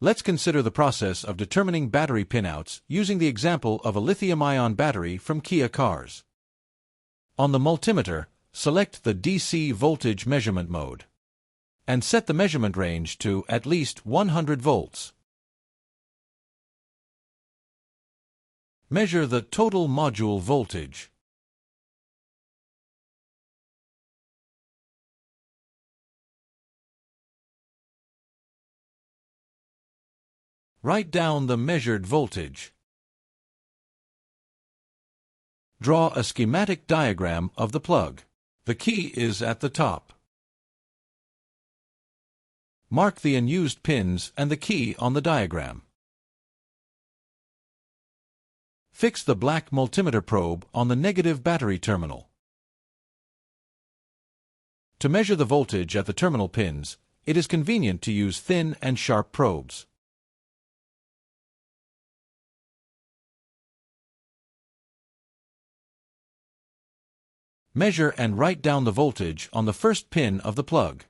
Let's consider the process of determining battery pinouts using the example of a lithium-ion battery from Kia cars. On the multimeter, select the DC voltage measurement mode and set the measurement range to at least 100 volts. Measure the total module voltage. Write down the measured voltage. Draw a schematic diagram of the plug. The key is at the top. Mark the unused pins and the key on the diagram. Fix the black multimeter probe on the negative battery terminal. To measure the voltage at the terminal pins, it is convenient to use thin and sharp probes. Measure and write down the voltage on the first pin of the plug.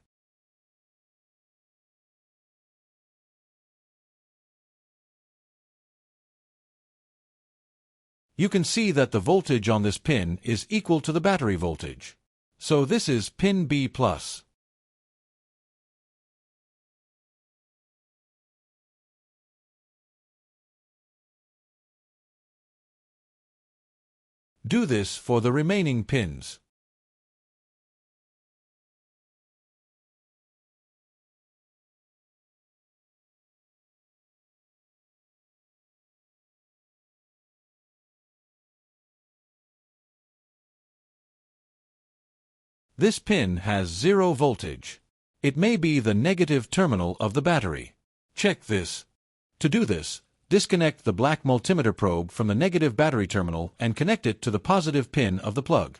You can see that the voltage on this pin is equal to the battery voltage. So this is pin B+. Do this for the remaining pins. This pin has 0 voltage. It may be the negative terminal of the battery. Check this. To do this, disconnect the black multimeter probe from the negative battery terminal and connect it to the positive pin of the plug.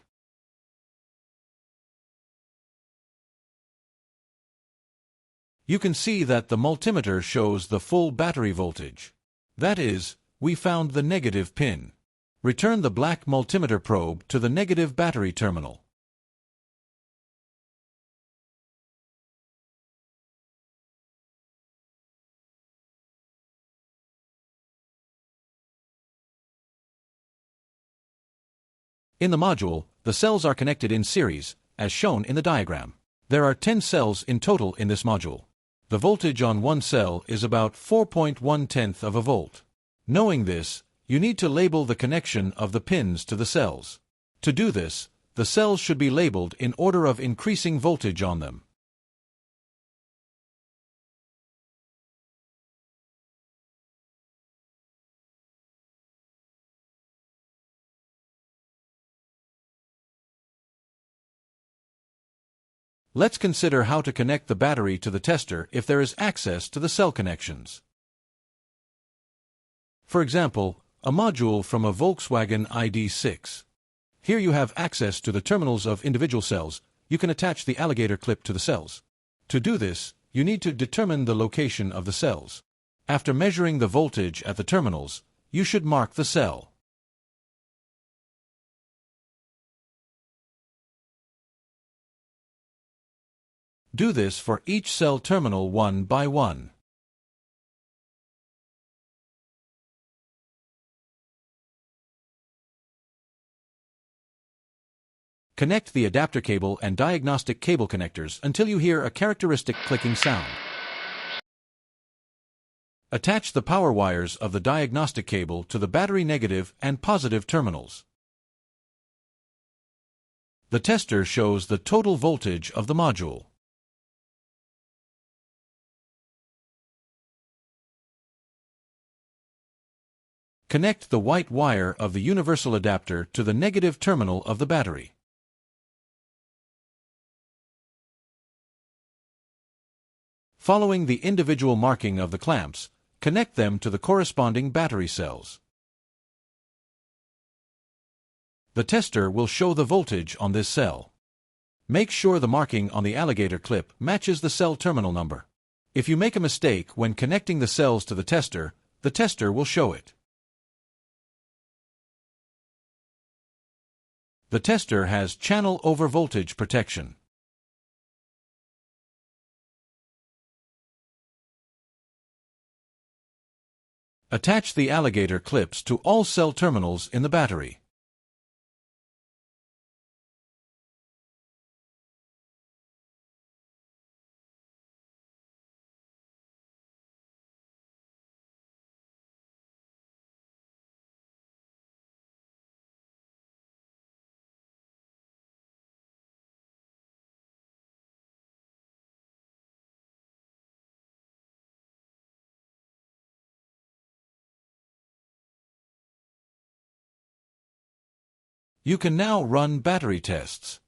You can see that the multimeter shows the full battery voltage. That is, we found the negative pin. Return the black multimeter probe to the negative battery terminal. In the module, the cells are connected in series, as shown in the diagram. There are 10 cells in total in this module. The voltage on one cell is about 4.1 of a volt. Knowing this, you need to label the connection of the pins to the cells. To do this, the cells should be labeled in order of increasing voltage on them. Let's consider how to connect the battery to the tester if there is access to the cell connections. For example, a module from a Volkswagen ID.6. Here you have access to the terminals of individual cells. You can attach the alligator clip to the cells. To do this, you need to determine the location of the cells. After measuring the voltage at the terminals, you should mark the cell. Do this for each cell terminal one by one. Connect the adapter cable and diagnostic cable connectors until you hear a characteristic clicking sound. Attach the power wires of the diagnostic cable to the battery negative and positive terminals. The tester shows the total voltage of the module. Connect the white wire of the universal adapter to the negative terminal of the battery. Following the individual marking of the clamps, connect them to the corresponding battery cells. The tester will show the voltage on this cell. Make sure the marking on the alligator clip matches the cell terminal number. If you make a mistake when connecting the cells to the tester will show it. The tester has channel over voltage protection. Attach the alligator clips to all cell terminals in the battery. You can now run battery tests.